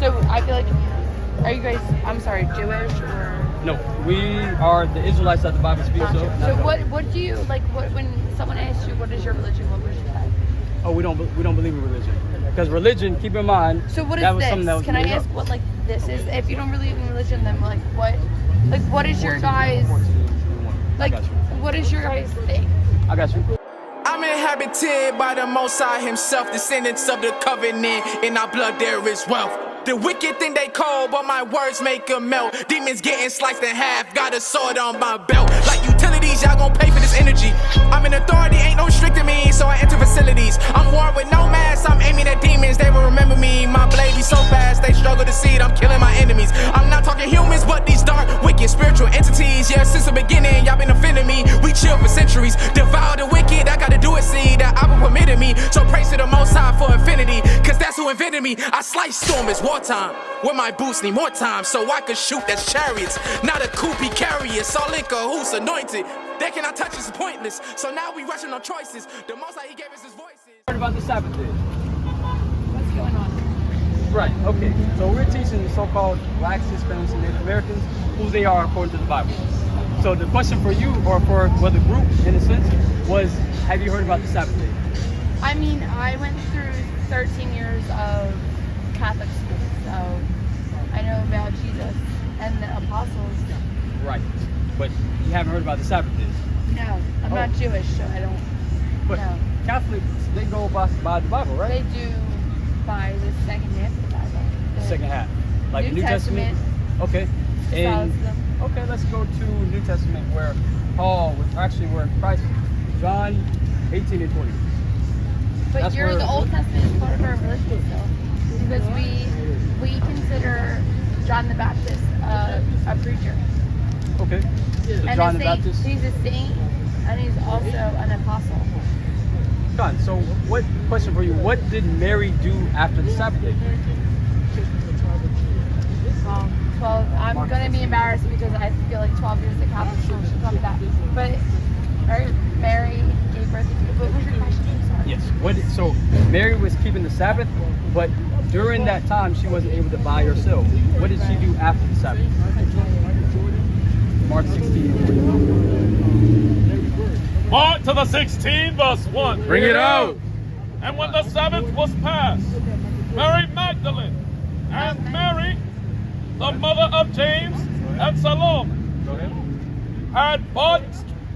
So I feel like, are you guys, I'm sorry, Jewish or? No, we are the Israelites that the Bible speaks of. So what do you, like, when someone asks you, what is your religion, what would you say? Oh, we don't believe in religion. Because religion, keep in mind, so what is that was this? something that was Can I ask what, like, this is? If you don't believe in religion, then, like, what is your guys, like, what is your guys' thing? I got you. I'm inhabited by the Most High himself, descendants of the covenant. In our blood there is wealth. The wicked think they cold, but my words make them melt. Demons getting sliced in half, got a sword on my belt. Like utilities, y'all gon' pay for this energy. I'm in authority, ain't no restricting me, so I enter facilities. I'm war with no mask, I'm aiming at demons, they will remember me. My blade be so fast, they struggle to see it, I'm killing my enemies. I'm not talking humans, but these dark, wicked, spiritual entities. Yeah, since the beginning, y'all been offending me. We chill for centuries, devour the wicked, I gotta do it, see, that Abba permitted me. So praise to the Most High for infinity, cause that's who invented me. I slice stormers, wartime, where my boots need more time, so I could shoot that's chariots, not a koopy carrier. All in cahoots, anointed. They cannot touch us, pointless. So now we rushing on choices. The Most High, he gave us his voices. What about the Sabbath day? What's going on? Right, okay. So we're teaching the so-called blacks, Hispanics, and Native Americans who they are according to the Bible. So the question for you, or for the group, in a sense, was, have you heard about the Sabbath day? I mean, I went through 13 years of Catholic school, so I know about Jesus and the apostles. Right, but you haven't heard about the Sabbath day? No, I'm not Jewish, so I don't know. Catholics, they go by the Bible, right? They do by the second half of the Bible. The second half. Like New the New Testament? Okay. And okay, let's go to New Testament where where Christ, John 18 and 20. But That's the Old Testament is part of our religion still. Because we consider John the Baptist a preacher. Okay. So And John the Baptist. He's a saint, and he's also an apostle. John, so what question for you? What did Mary do after the Sabbath day? 12. I'm going to be embarrassed because I feel like 12 years at Catholic school should tell me that. But Mary gave birth to you. What was your question? I'm sorry. Yes. So Mary was keeping the Sabbath, but during that time she wasn't able to buy or sell. What did she do after the Sabbath? Mark 16. Mark to the 16th, verse 1. Bring it out. And when the Sabbath was passed, Mary Magdalene and Mary, the mother of James and Salome, had bought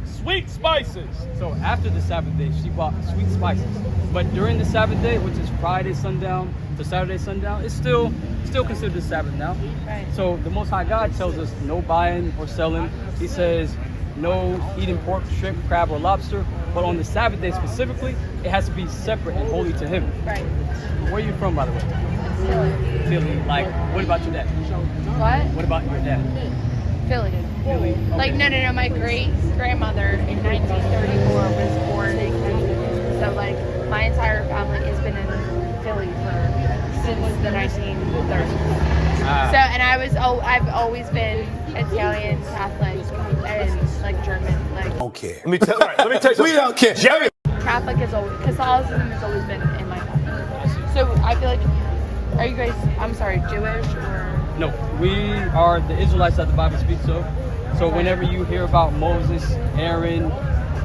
sweet spices. So after the Sabbath day, she bought sweet spices. But during the Sabbath day, which is Friday sundown to Saturday sundown, it's still considered the Sabbath now. Right. So the Most High God tells us no buying or selling. He says no eating pork, shrimp, crab, or lobster. But on the Sabbath day specifically, it has to be separate and holy to Him. Right. Where are you from, by the way? Philly. Like, what about your dad? What? What about your dad? Philly. Philly. Like, no. My great-grandmother in 1934 was born in Connecticut. So, like, my entire family has been in Philly since the 1930s. So, and I've always been Italian, Catholic, and, like, German. Like, Don't care. Let me tell you something. We don't care. Jerry. Catholicism has always been in my family. So, I feel like, are you guys, I'm sorry, Jewish or? No, we are the Israelites that the Bible speaks of. So whenever you hear about Moses, Aaron,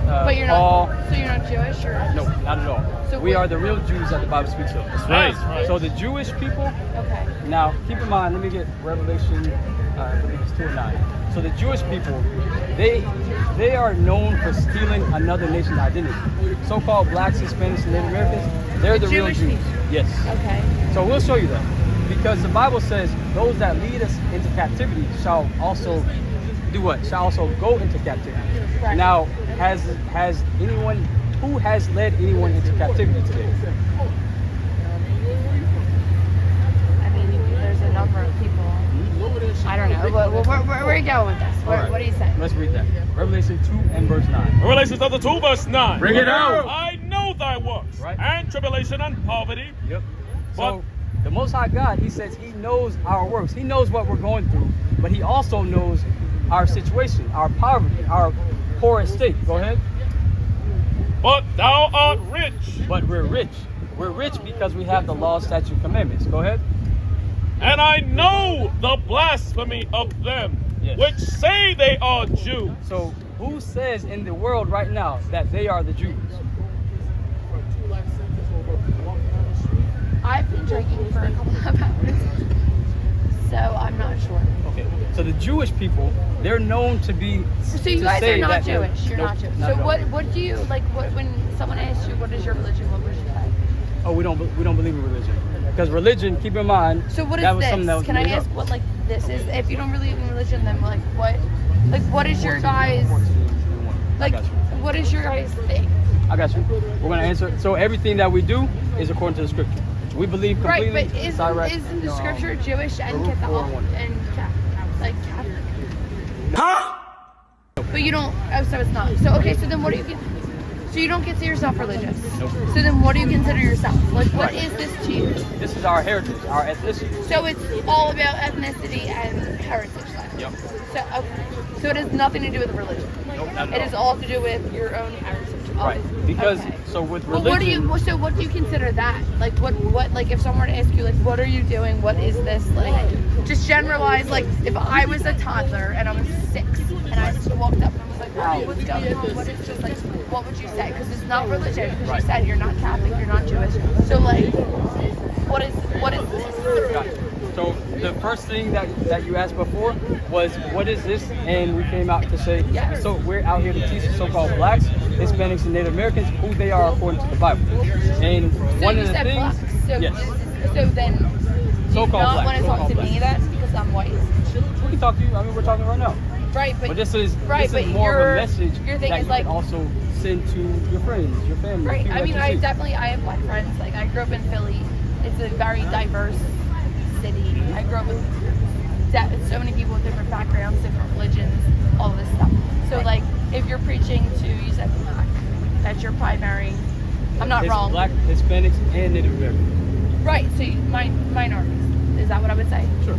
But you're Paul, not, so you're not Jewish or? no, not at all. So we are the real Jews that the Bible speaks of. Right. Right. So the Jewish people, Okay. now keep in mind, let me get Revelation, I believe it's 2:9. So the Jewish people, they are known for stealing another nation's identity. So-called blacks, Hispanics, and Native Americans, they're the real Jewish Jews. people. Yes. Okay. So we'll show you that. Because the Bible says those that lead us into captivity shall also do what? Shall also go into captivity. Right. Now, who has led anyone into captivity today? I mean, there's a number of people. I don't know. Where are you going with this? Right. What are you saying? Let's read that. Revelation 2 and verse 9. Revelation chapter 2, verse 9. Bring it out. I know thy works, Right. and tribulation and poverty. Yep. But So the Most High God, He says He knows our works. He knows what we're going through, but He also knows our situation, our poverty, our poor estate. Go ahead. but thou art rich. But we're rich. We're rich because we have the law, statute, commandments. Go ahead. And I know the blasphemy of them Yes. which say they are Jews. So who says in the world right now that they are the Jews? I've been drinking for a couple of hours, so I'm not sure. Okay. So the Jewish people, they're known to be. So you to guys say are not that they're- Jewish. You're Nope, not Jewish. not So at all. what do you like? What when someone asks you what is your religion? What would you say? Oh, we don't believe in religion. Because religion, keep in mind. So what is that was something that this? was Can I made ask up. what like this is? If you don't believe in religion, then like what is your guys like? I got you. What is your guys thing? I got you. We're gonna answer. So everything that we do is according to the scripture. We believe completely. Right, but isn't the scripture Jewish and Baruch Catholic 4:1. and like Catholic? Huh? But you don't. Oh, so it's not. So okay. So then, what do you get? So you don't consider yourself religious. Nope. So then, what do you consider yourself? Like, what Right. is this to you? This is our heritage, our ethnicity. So it's all about ethnicity and heritage. Then. Yep. So okay. So it has nothing to do with religion. Nope, not It at is all. all to do with your own heritage. Right. obviously. Because Okay. so with Well, religion. what do you consider that? Like what like if someone were to ask you like what are you doing? What is this like? Just generalize like if I was a toddler and I was 6 and I just walked up and I was like, wow, what's going on? What is this like? What would you say? Because it's not religion. Because Right. you said you're not Catholic, you're not Jewish. So like, what is this? Got it. So the first thing that you asked before was what is this, and we came out to say Yes. so we're out here to teach the so-called blacks, Hispanics, and Native Americans who they are according to the Bible. And So one you of the said things, black. So yes, so then do you So-called not black, want to talk so-called to me black. then because I'm white. we can talk to you. I mean, we're talking right now. Right, But this is right, but more of your- a message your thing that is you like- can also send to your friends, your family. Right. people I that mean, you I see. definitely I have black friends. Like I grew up in Philly. It's a very diverse city. I grew up with so many people with different backgrounds, different religions, all this stuff. So like, if you're preaching to, you said black, that's your primary. I'm not It's wrong. Black, Hispanics, and Native Americans. Right. So minorities. Is that what I would say? Sure.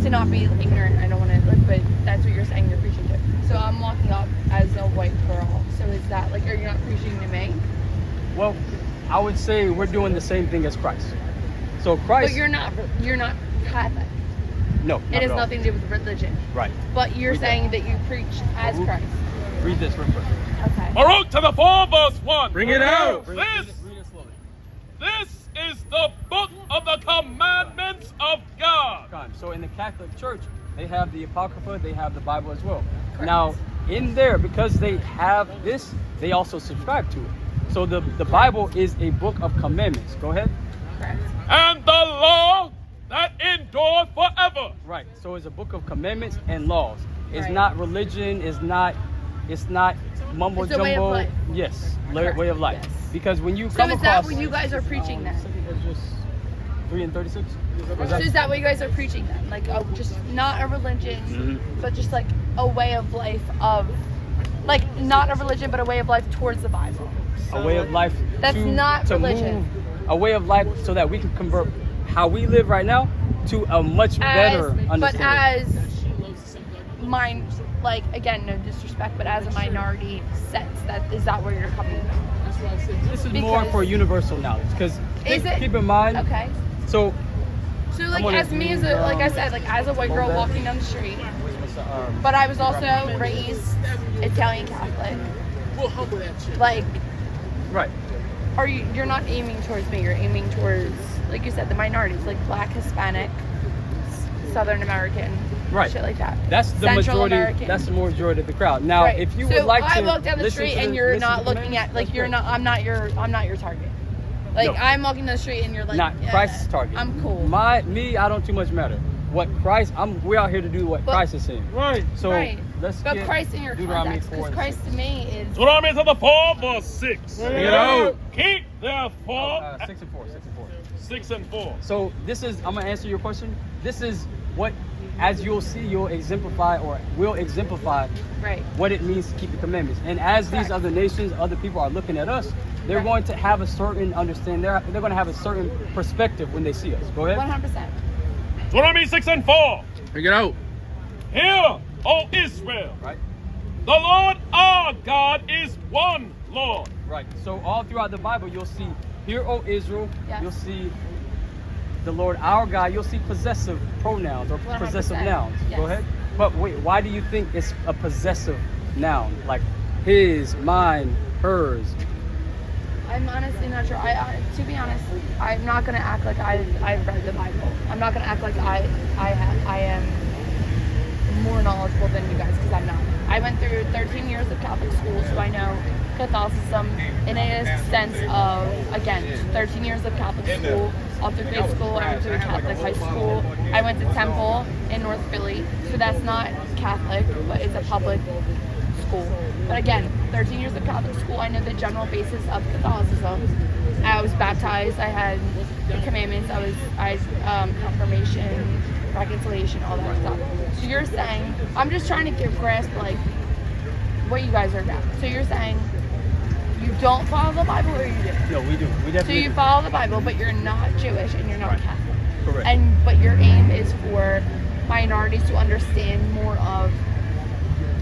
To not be ignorant, I don't want to, but that's what you're saying you're preaching to. So I'm walking up as a white girl. So is that like, are you not preaching to me? Well, I would say we're doing the same thing as Christ. So Christ. But you're not Catholic. No. It not has at all. nothing to do with religion. Right. But you're Read that. saying that you preach as Baruch. Christ. Read this real quick. Okay. Baruch to the 4 verse 1. Bring it out. Read This, it slowly. this is the book of the commandments of God. So in the Catholic Church, they have the Apocrypha, they have the Bible as well. Correct. Now, in there, because they have this, they also subscribe to it. So the Bible is a book of commandments. Go ahead. Correct. And the law that endureth forever. Right. So it's a book of commandments and laws. It's Right. not religion. It's not mumbo It's a jumbo. way of life. Yes, Correct. way of life. Yes. Because when you So come is that across, what you guys are preaching then? It's just 3 and 36. So is that what you guys are preaching then? Like, oh, just not a religion, Mhm. but just like a way of life of, like, not a religion, but a way of life towards the Bible. a way of life. That's not to religion. Move, a way of life so that we can convert how we live right now to a much better understanding. But as mine, like again, no disrespect, but as a minority sense, is that where you're coming from? This is more because- for universal knowledge. Because Is it? keep in mind. Okay. So So like gonna as me as a, like I said, like as a white girl Hold that. walking down the street, but I was also raised Italian Catholic. Like, right. you're not aiming towards me, you're aiming towards, like you said, the minorities, like Black, Hispanic, Southern American, Right. shit like that. That's the Central majority. American. That's the majority of the crowd. Now, Right. if you So would like I to walk down the listen street to and you're listen not to the looking commandments, at, like, that's you're great. not, I'm not your target. Like, No. I'm walking down the street and you're like, Not yeah, Christ's target. I'm cool. Me, I don't too much matter. What Christ, we're out here to do what But- Christ is saying. Right. So Right. let's But get Christ in your Deuteronomy context, 4 because and Christ 6. to me is, Deuteronomy to the 4 verse 6. Bring it out. Keep therefore 6 and 4. 6 and 4. 6 and 4. So this is, I'm gonna answer your question. This is what, as you'll see, will exemplify right. what it means to keep the commandments. And as these Correct. other nations, other people are looking at us, they're Right. going to have a certain understanding. They're going to have a certain perspective when they see us. Go ahead. 100%. Deuteronomy 6 and 4. Bring it out. Hear, O Israel, Right. the Lord our God is one Lord. Right. So all throughout the Bible, you'll see, "Hear, O Israel." Yes. You'll see, the Lord our God, you'll see possessive pronouns or 100%, possessive nouns. yes. Go ahead. But wait, why do you think it's a possessive noun? Like his, mine, hers. I'm honestly not sure. To be honest, I'm not gonna act like I've read the Bible. I'm not gonna act like I am more knowledgeable than you guys, because I'm not. I went through 13 years of Catholic school, so I know Catholicism in a sense of, again, 13 years of Catholic school. All through grade school, I went to a Catholic high school. I went to Temple in North Philly, so that's not Catholic, but it's a public school. But again, 13 years of Catholic school, I know the general basis of Catholicism. I was baptized, I had the commandments, I confirmation, reconciliation, all that stuff. So you're saying, I'm just trying to grasp like what you guys are about. So you're saying you don't follow the Bible, or you do? No, we do. We So definitely you do. follow the Bible, but you're not Jewish and you're not Right. Catholic. Correct. But your aim is for minorities to understand more of,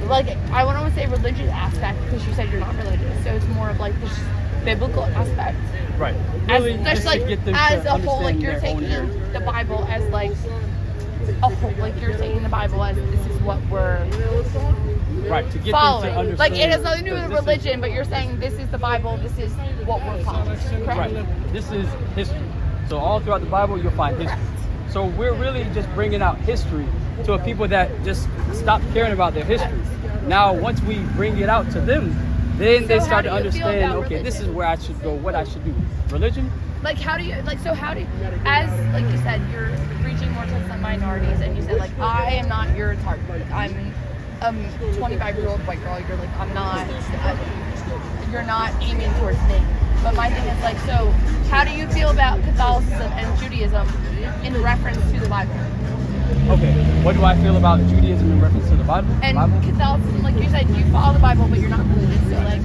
like, I don't want to say religious aspect, because you said you're not religious, so it's more of like this biblical aspect. Right. As, Really, just just like to get them as to a whole, like understand you're their own taking heritage. the Bible as like a whole, like you're taking the Bible as this is what we're Right. To get following. them to understand. Like it has nothing to do with because this is- religion, but you're saying this is the Bible, this is what we're following. Correct? Right. This is history. So all throughout the Bible, you'll find history. So we're really just bringing out history to a people that just stop caring about their history. Now, once we bring it out to them, then they So start how to do you feel understand, about okay, this is religion? where I should go, what I should do. Religion? Like how do you, like, so how do you, as like you said, you're reaching more to some minorities, and you said like I am not your target. I'm a 25-year-old white girl. You're like I'm not. You're not aiming towards me. But my thing is like, so how do you feel about Catholicism and Judaism in reference to the Bible? Okay, what do I feel about Judaism in reference to the Bible? And Bible? Catholicism, like you said, you follow the Bible, but you're not religious. So like,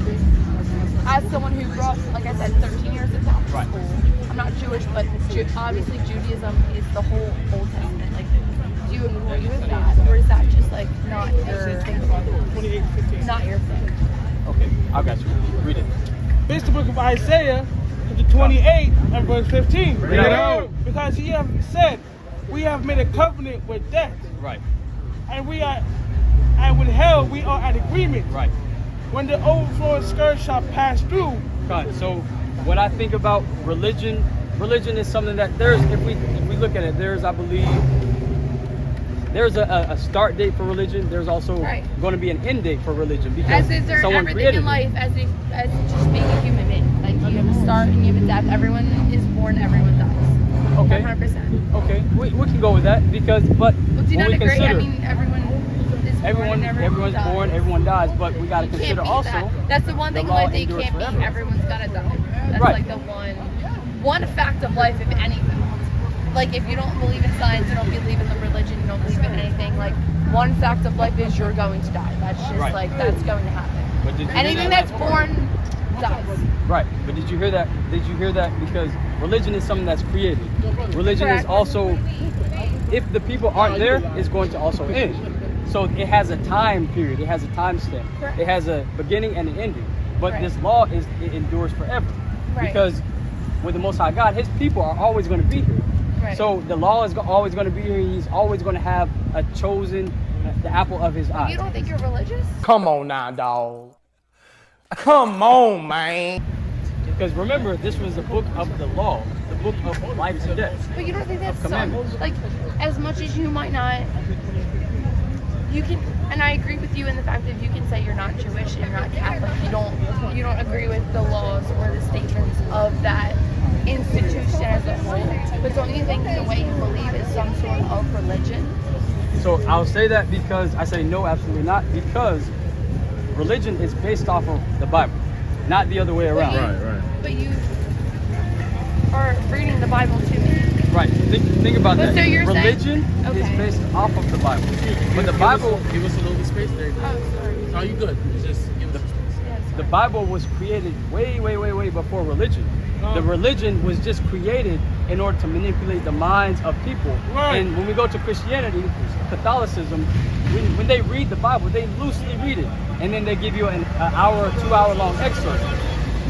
as someone who grew up, like I said, 13 years of Catholic Right. school, I'm not Jewish, but obviously Judaism is the whole Old Testament. Like, do you agree with that, or is that just like not your thing? Okay, I got you. Read it. It's the book of Isaiah, chapter 28 and verse 15. Read it out. Because he have said, we have made a covenant with death, Right, and with hell we are at agreement. right. When the overflowing scourge shall pass through, God, so what I think about religion is something that there's, if we look at it, there's, I believe, there's a start date for religion. There's also Right. going to be an end date for religion because As is there in someone everything created in life, it. as just being a human being. Like you have a start and you have a death. Everyone is born, everyone dies. Okay. 100%. Okay, we can go with that because, but Well, do you when not we agree? I consider mean, everyone is born and everyone's dies. born, everyone dies, but we got to You can't consider beat also. that. That's the one the thing in law life that you endures can't beat. forever. Everyone's gonna die. That's Right. like the one fact of life, if anything. Like if you don't believe in science, you don't believe in the religion, you don't believe in anything. Like one fact of life is you're going to die. That's just Right. like that's going to happen. But did you Anything hear that? that's born dies. Right, but did you hear that? Did you hear that? Because religion is something that's created. Religion is Correct. also, if the people aren't there, it's going to also end. So it has a time period. It has a time stamp. Correct. It has a beginning and an ending. But Right. this law it endures forever. Right. Because with the Most High God, His people are always going to be here. Right. So the law is always going to be here. He's always going to have a chosen, the apple of His eye. You don't think you're religious? Come on now, dog. Come on, man. Because remember, this was the book of the law, the book of life and death. But you don't think that's Commandments. like as much as you might not, you can, and I agree with you in the fact that you can say you're not Jewish and you're not Catholic. You don't agree with the laws or the statements of that institution as a whole. But don't you think the way you believe is some sort of religion? So I'll say that because I say no, absolutely not, because religion is based off of the Bible, not the other way around. But you are reading the Bible to me. Right. Think about But that. so you're saying- Religion is Okay. based off of the Bible. But the Bible, Give us a little bit of space there. Oh, sorry. Are you good? Just give us space. Yes. the Bible was created way before religion. The religion was just created in order to manipulate the minds of people. Right. And when we go to Christianity, Catholicism, when they read the Bible, they loosely read it. And then they give you an hour or 2 hour long excerpt,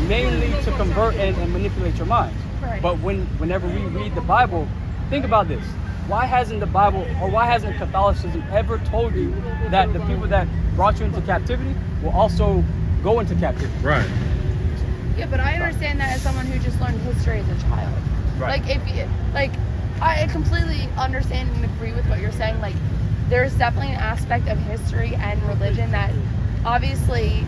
mainly to convert and manipulate your minds. Right. But whenever we read the Bible, think about this. Why hasn't the Bible, or why hasn't Catholicism ever told you that the people that brought you into captivity will also go into captivity? Right. Yeah, but I understand that as someone who just learned history as a child. Right. Like, if you, like, I completely understand and agree with what you're saying. Like, there's definitely an aspect of history and religion that obviously,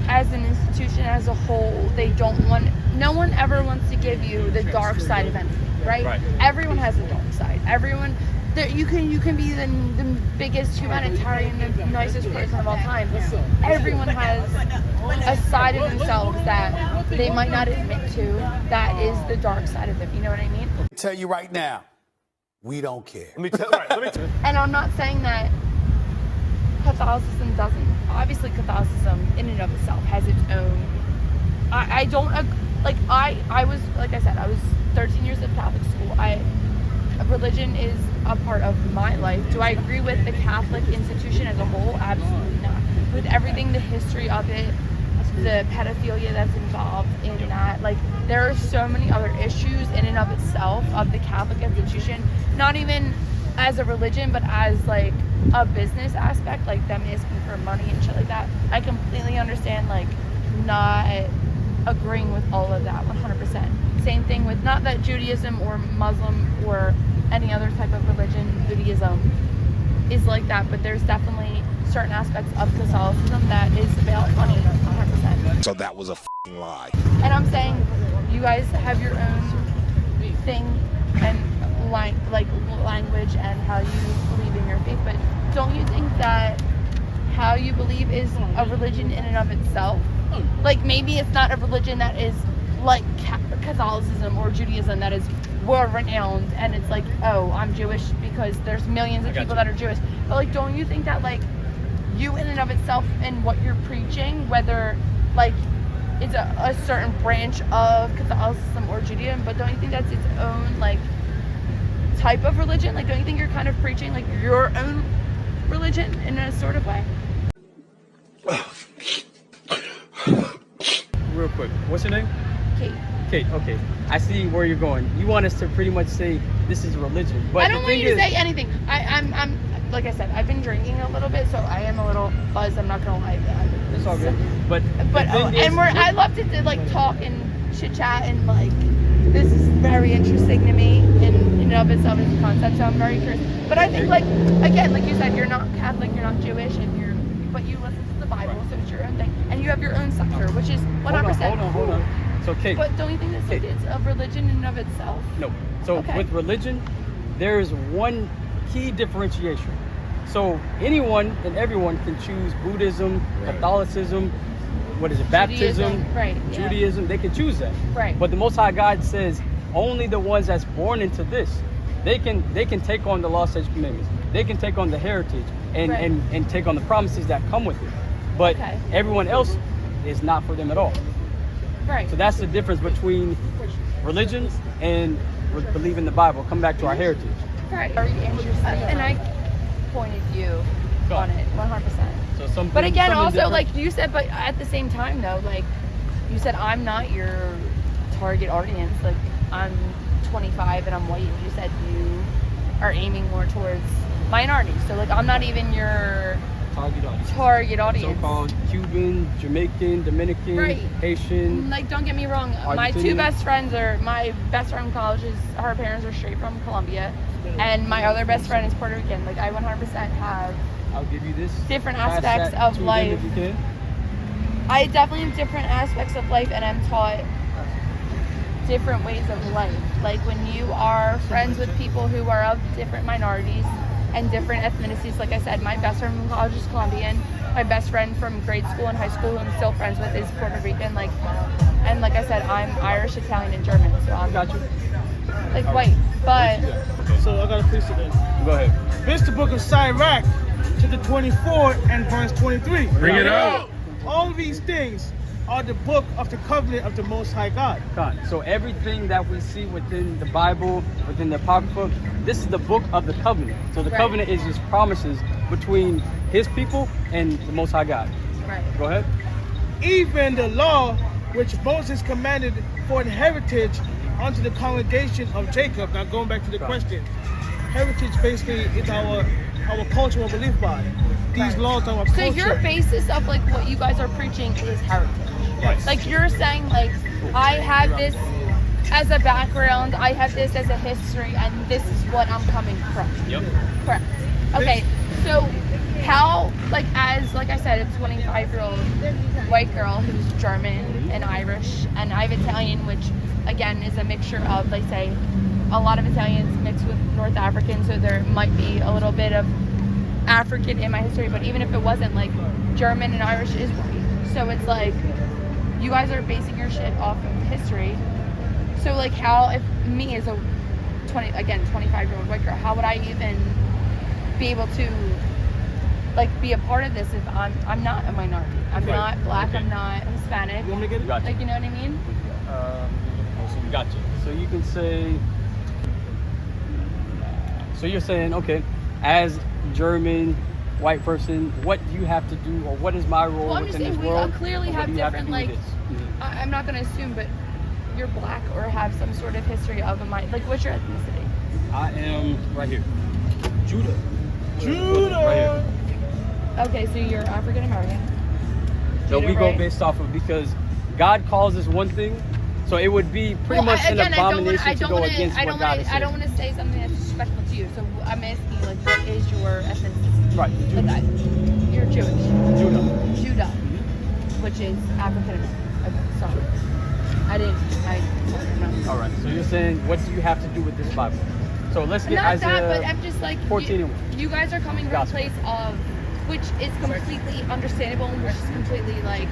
as an institution as a whole, they don't want, no one ever wants to give you the dark side of anything, right? Right. Everyone has a dark side. Everyone, you can be the biggest humanitarian, the nicest person of all time. Everyone has a side of themselves that they might not admit to, that is the dark side of them. You know what I mean? Tell you right now, we don't care. And I'm not saying that Catholicism doesn't. Obviously, Catholicism in and of itself has its own. I don't like. I was, like I said, I was 13 years of Catholic school. Religion is a part of my life. Do I agree with the Catholic institution as a whole? Absolutely not. With everything, the history of it, the pedophilia that's involved in that, like, there are so many other issues in and of itself of the Catholic institution, not even as a religion, but as like a business aspect, like them asking for money and shit like that. I completely understand, like, not agreeing with all of that 100%. Same thing with, not that Judaism or Muslim or any other type of religion, Buddhism, is like that, but there's definitely certain aspects of Catholicism that is about money 100%. So that was a f***ing lie. And I'm saying you guys have your own thing and language and how you believe in your faith, but don't you think that how you believe is a religion in and of itself? Like, maybe it's not a religion that is like Catholicism or Judaism that is world renowned and it's like, oh, I'm Jewish because there's millions of people that are Jewish. But like, don't you think that like you in and of itself and what you're preaching, whether like it's a certain branch of Catholicism or Judaism, but don't you think that's its own like type of religion? Like, don't you think you're kind of preaching like your own religion in a sort of way? Real quick, what's your name? Kate. Kate, okay. I see where you're going. You want us to pretty much say this is religion. But I don't want you to say anything. I'm like I said, I've been drinking a little bit, so I am a little buzzed. I'm not gonna lie. It's all good. But I love to like talk and chit chat, and like this is very interesting to me in and of itself as a concept. So I'm very curious. But I think, like, again, like you said, you're not Catholic, you're not Jewish, but you listen to the Bible, so it's your own thing, and you have your own sector, which is 100%. Hold on. So, Kate. But don't you think that's like it's a religion in and of itself? No. So with religion, there is one key differentiation. So anyone and everyone can choose Buddhism, Catholicism, baptism, Judaism. They can choose that. Right. But the Most High God says only the ones that's born into this, they can take on the law, statutes, commandments. They can take on the heritage and take on the promises that come with it. But everyone else is not for them at all. Right. So that's the difference between religion and believing the Bible. Come back to our heritage. Right. Very interesting. And I pointed you on it 100%. So but again, also different. Like you said, but at the same time though, like you said, I'm not your target audience. Like, I'm 25 and I'm white, and you said you are aiming more towards minorities. So like, I'm not even your target audience. So-called Cuban, Jamaican, Dominican, Haitian. Like, don't get me wrong. My two best friends my best friend from college her parents are straight from Colombia, and my other best friend is Puerto Rican. Like, I 100% have. I'll give you this. Different aspects of life. If you can. I definitely have different aspects of life, and I'm taught different ways of life. Like, when you are friends with people who are of different minorities and different ethnicities, like I said, my best friend from college is Colombian. My best friend from grade school and high school, who I'm still friends with, is Puerto Rican. Like, and like I said, I'm Irish, Italian, and German. So I'm like white, but. So I got a piece of this. Go ahead. This is the book of Sirach, chapter 24 and verse 23. Bring it out. All these things are the book of the covenant of the Most High God. So everything that we see within the Bible, within the Apocrypha, this is the book of the covenant. So the covenant is his promises between his people and the Most High God. Right. Go ahead. Even the law which Moses commanded for an heritage unto the congregation of Jacob. Now going back to the question, heritage basically is our cultural belief by. These laws are our So culture. your basis of like what you guys are preaching is heritage. Right. Like you're saying like I have this as a background, I have this as a history, and this is what I'm coming from. Yep. Correct. Okay. So how like I said, a 25-year-old white girl who's German and Irish, and I have Italian, which again is a mixture of, they say, a lot of Italians mixed with North African, so there might be a little bit of African in my history, but even if it wasn't, like German and Irish is white. So it's like you guys are basing your shit off of history. So like how, if me as a 25-year-old white girl, how would I even be able to like be a part of this if I'm not a minority? I'm not black, okay. I'm not Hispanic. You want me to get it? Gotcha. Like, you know what I mean? So gotcha. So you can say, so you're saying, okay, as German white person, what do you have to do, or what is my role well, I'm just within saying this world? We clearly have different, like, I'm not going to assume, but you're black or have some sort of history of a mind. Like, what's your ethnicity? I am right here. Judah. Right here. Okay, so you're African American. So we go based off of, because God calls us one thing, so it would be pretty much an abomination to go against what God is saying. I don't want to say something that's disrespectful to you, so I'm asking you, like, what is your ethnicity? Right. Like, you're Jewish. Judah, which is African American. Okay, sorry. I don't know. All right, so you're saying, what do you have to do with this Bible? So let's get Not Isaiah that, but I'm just like, 14 you guys are coming from a place of, which is completely understandable, which is completely like,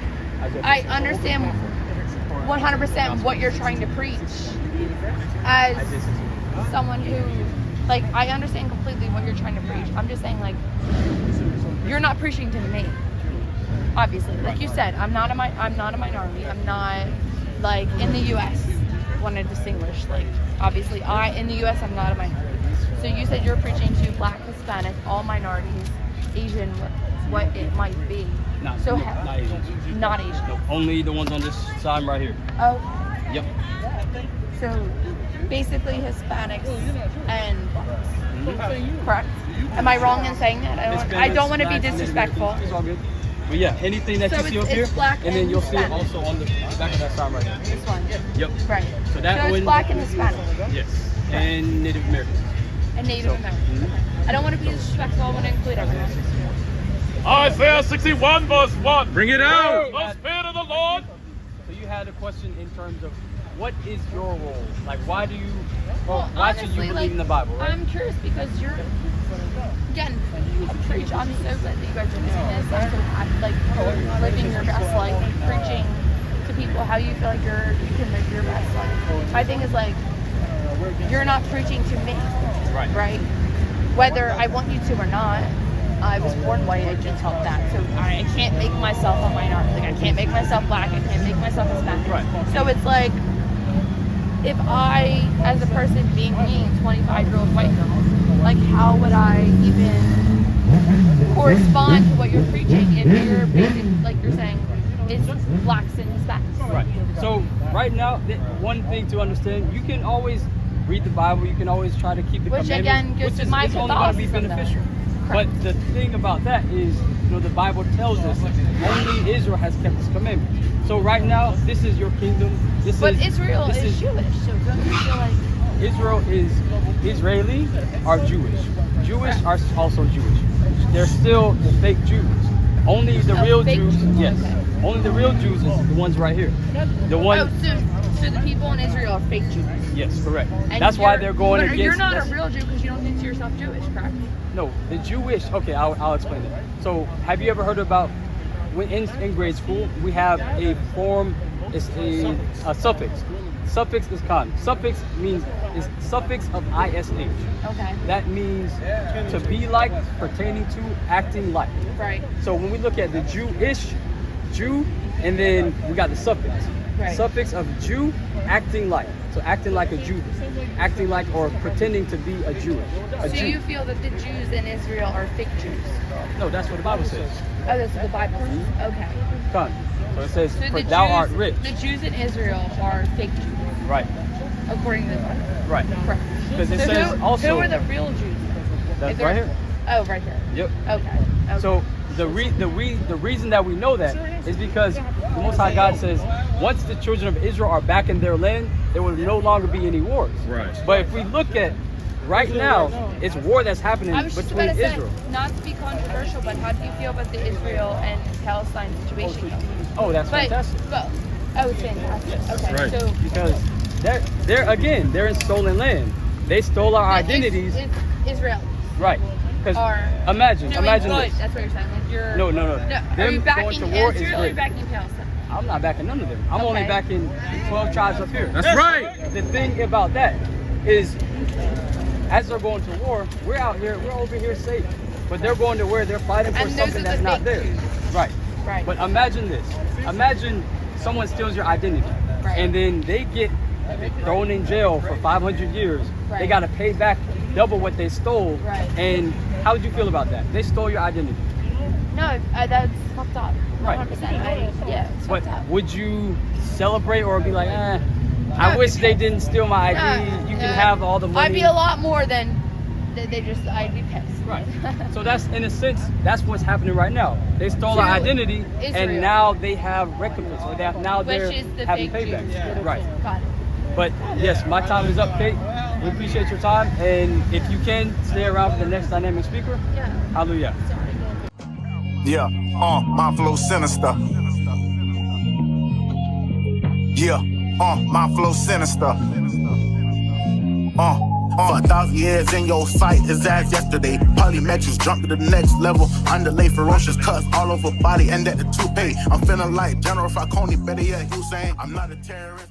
I understand 100% what you're trying to preach as someone who, like, I understand completely what you're trying to preach. I'm just saying, like, you're not preaching to me, obviously. Like you said, I'm not a minority. I'm not, like, in the U.S. want to distinguish, like, obviously in the U.S. I'm not a minority. So you said you're preaching to black, Hispanic, all minorities, Asian, what it might be. Not Asian. Not Asian. No, only the ones on this side right here. Oh. Yep. So basically Hispanics and blacks. Mm-hmm. Correct. Am I wrong in saying that? I don't want to be disrespectful. It's all good. But yeah, anything that you see up here, and then you'll see it also on the back of that sign right here. This one. Yep. Right. So that it's one, black and Hispanic. Yes. And Native Americans. And Native Americans. Mm-hmm. I don't want to be disrespectful. I want to include everyone. Isaiah 61 verse 1. Bring it out! The Spirit of the Lord. So you had a question in terms of what is your role? Like, why do you, well, why honestly, should you believe like, in the Bible, right? I'm curious because you're, again, preach. I'm so glad that you guys are doing this. I'm so, like, living your best life, preaching to people how you feel like you can live your best life. My thing is, like, you're not preaching to me, right? Whether I want you to or not. I was born white, I can't help that. So I can't make myself a minority. Like, I can't make myself black, I can't make myself Hispanic. Right. So it's like, if I, as a person being me, 25-year-old white girl, like, how would I even correspond to what you're preaching if you're basically, like you're saying, it's blacks and Hispanics? Right. So right now, one thing to understand, you can always read the Bible, you can always try to keep the commandments, again, goes to my it's only going to be Catholicism, beneficial. though. But the thing about that is, the Bible tells us only Israel has kept His commandments. So right now, this is your kingdom. Israel is Jewish, so don't you feel like Israel is Israeli are Jewish. Jewish are also Jewish. They're still the fake Jews. Only the real Jews, yes. Okay. Only the real Jews is the ones right here. The one. So the people in Israel are fake Jews. Yes, correct. And that's why they're going against. You're not a real Jew because you don't think to yourself Jewish, correct? No, the Jewish. Okay, I'll explain it. So, have you ever heard about when in grade school we have a form? It's a suffix. Suffix is con. Suffix means is suffix of ish. Okay. That means to be like, pertaining to, acting like. Right. So when we look at the Jewish, Jew, and then we got the suffix. Right. Suffix of Jew, acting like. So acting like a Jew, acting like or pretending to be a Jew. So you feel that the Jews in Israel are fake Jews? No, that's what the Bible says. Oh, that's what the Bible says? Okay. Con. So it says, So for thou art rich. The Jews in Israel are fake Jews. Right. according to the Bible. Right. Correct. Because it So says who also. are the real Jews? That's If they're- right here. Oh, right here. Yep. Okay. So the reason that we know that is because the Most High God says once the children of Israel are back in their land, there will no longer be any wars. Right. But if we look at right now, it's war that's happening I was just between about to say, Israel. not to be controversial, but how do you feel about the Israel and Palestine situation? Oh, that's But, fantastic. it's fantastic. Okay, right. so Because they're in stolen land. They stole our identities. It's Israel. Right. Because Are imagine doing this. good. That's what you're saying. Like you're. No. Are Them you going backing to war is Israel or are you great. backing Palestine? I'm not backing none of them. I'm only Okay. backing the 12 tribes up here. That's right. The thing about that is, as they're going to war, we're out here, we're over here safe. But they're going to where they're fighting for And those something are that's the not big theirs. Jews. Right. Right. But imagine this. Imagine someone steals your identity. Right. And then they get thrown in jail for 500 years. Right. They got to pay back double what they stole. Right. And how would you feel about that? They stole your identity. No, that's fucked up. Right. 100%. It's But fucked up. would you celebrate or be like, I wish they didn't steal my ID. You can have all the money. I'd be a lot more than I'd be pissed. Right. So that's, in a sense, that's what's happening right now. They stole our To identity, Israel. and now they have recompense. Or now they're Which is the having fake payback. Jews. Right. Got it. But yes, my time is up, Kate. We appreciate your time, and if you can, stay around for the next dynamic speaker. Yeah. Hallelujah. Yeah, my flow sinister. Yeah, my flow sinister. For 1,000 years in your sight, his ass yesterday. Polymetrics jumped to the next level. Underlay ferocious cuts all over body and at the toupee. I'm feeling like General Falcone, better yet Hussein. I'm not a terrorist.